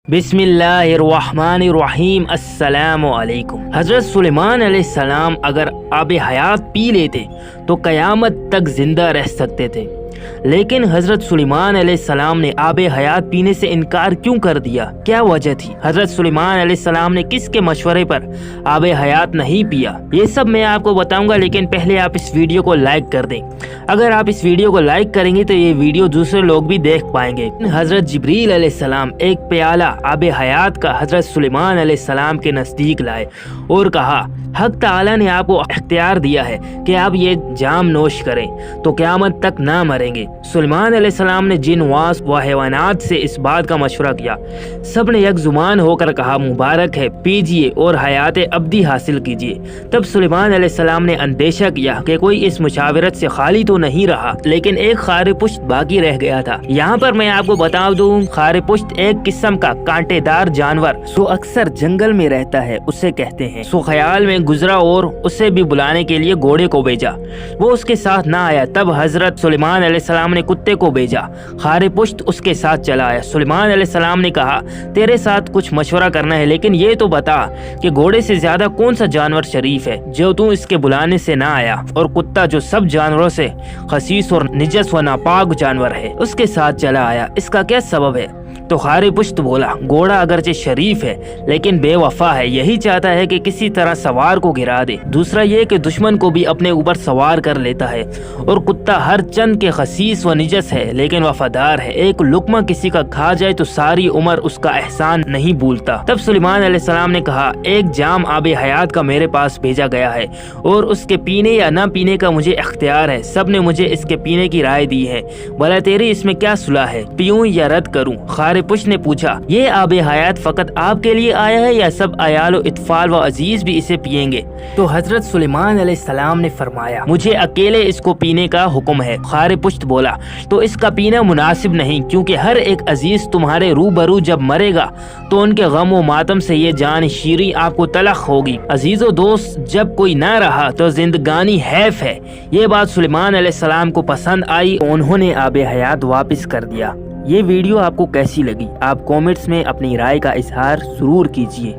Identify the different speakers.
Speaker 1: बिस्मिल्लाहिर्रहमानिर्रहीम अस्सलामु अलैकुम। हज़रत सुलेमान अलैहिस्सलाम अगर आब हयात पी लेते तो क़यामत तक ज़िंदा रह सकते थे, लेकिन हज़रत सुलेमान अलैहिस्सलाम ने आब हयात पीने से इनकार क्यों कर दिया? क्या वजह थी? हज़रत सुलेमान अलैहिस्सलाम ने किसके मशवरे पर आब हयात नहीं पिया? ये सब मैं आपको बताऊंगा, लेकिन पहले आप इस वीडियो को लाइक कर दें। अगर आप इस वीडियो को लाइक करेंगे तो ये वीडियो दूसरे लोग भी देख पाएंगे। हज़रत जिब्रील अलैहिस्सलाम एक प्याला आब हयात का हज़रत सुलेमान अलैहिस्सलाम के नज़दीक लाए और कहा, हक ताला ने आपको इख्तियार दिया है कि आप ये जाम नोश करें तो क़यामत तक ना मरेंगे। सुलेमान अलैहिस्सलाम ने जिन वास व हैवानात से इस बात का मशवरा किया, सब ने एक जुबान होकर कहा, मुबारक है, पीजिए और हयात अब्दी हासिल कीजिए। तब सुलेमान अलैहिस्सलाम ने अंदेशा किया कि कोई इस मुशावरत से खाली तो नहीं रहा, लेकिन एक खारे पुश्त बाकी रह गया था। यहाँ पर मैं आपको बता दूं, खारे पुश्त एक किस्म का कांटेदार जानवर जो अक्सर जंगल में रहता है उसे कहते हैं। सो ख्याल में गुजरा और उसे भी बुलाने के लिए घोड़े को भेजा। वो उसके साथ ना आया। तब हजरत सुलेमान अलैहिस्सलाम ने कुत्ते को भेजा। खारे पुश्त उसके साथ चला आया। सुलेमान अलैहिस्सलाम ने कहा, तेरे साथ कुछ मशवरा करना है, लेकिन ये तो बता कि घोड़े से ज्यादा कौन सा जानवर शरीफ है जो तू इसके बुलाने से ना आया, और कुत्ता जो सब जानवरों से खसीस और निजस व नापाक जानवर है उसके साथ चला आया, इसका क्या सबब है? तो खारे पुश्त बोला, घोड़ा अगरचे शरीफ है लेकिन बेवफा है, यही चाहता है कि किसी तरह सवार को गिरा दे। दूसरा ये कि दुश्मन को भी अपने ऊपर सवार कर लेता है। और कुत्ता हर चंद के खसीस व निजस है लेकिन वफादार है, एक लुकमा किसी का खा जाए तो सारी उम्र उसका एहसान नहीं भूलता। तब सुलेमान अलैहिस्सलाम ने कहा, एक जाम आब हयात का मेरे पास भेजा गया है और उसके पीने या न पीने का मुझे इख्तियार है। सब ने मुझे इसके पीने की राय दी है, भला तेरी इसमें क्या सुलह है, पीऊं या रद्द करूं? खारे पुश्त ने पूछा, ये आब हयात फकत आपके लिए आया है या सब अयाल इत्फाल व अजीज भी इसे पिएंगे? तो हजरत सुलेमान अलैहिस्सलाम ने फरमाया, मुझे अकेले इसको पीने का हुक्म है। खारे पुश्त बोला, तो इसका पीना मुनासिब नहीं, क्योंकि हर एक अजीज तुम्हारे रूबरू जब मरेगा तो उनके गम व मातम से ये जान शीरी आपको तलख होगी। अजीजो दोस्त, जब कोई ना रहा तो जिंदगानी हैफ है। ये बात सुलेमान अलैहिस्सलाम को पसंद आई, उन्होंने आब हयात वापस कर दिया। ये वीडियो आपको कैसी लगी? आप कमेंट्स में अपनी राय का इजहार जरूर कीजिए।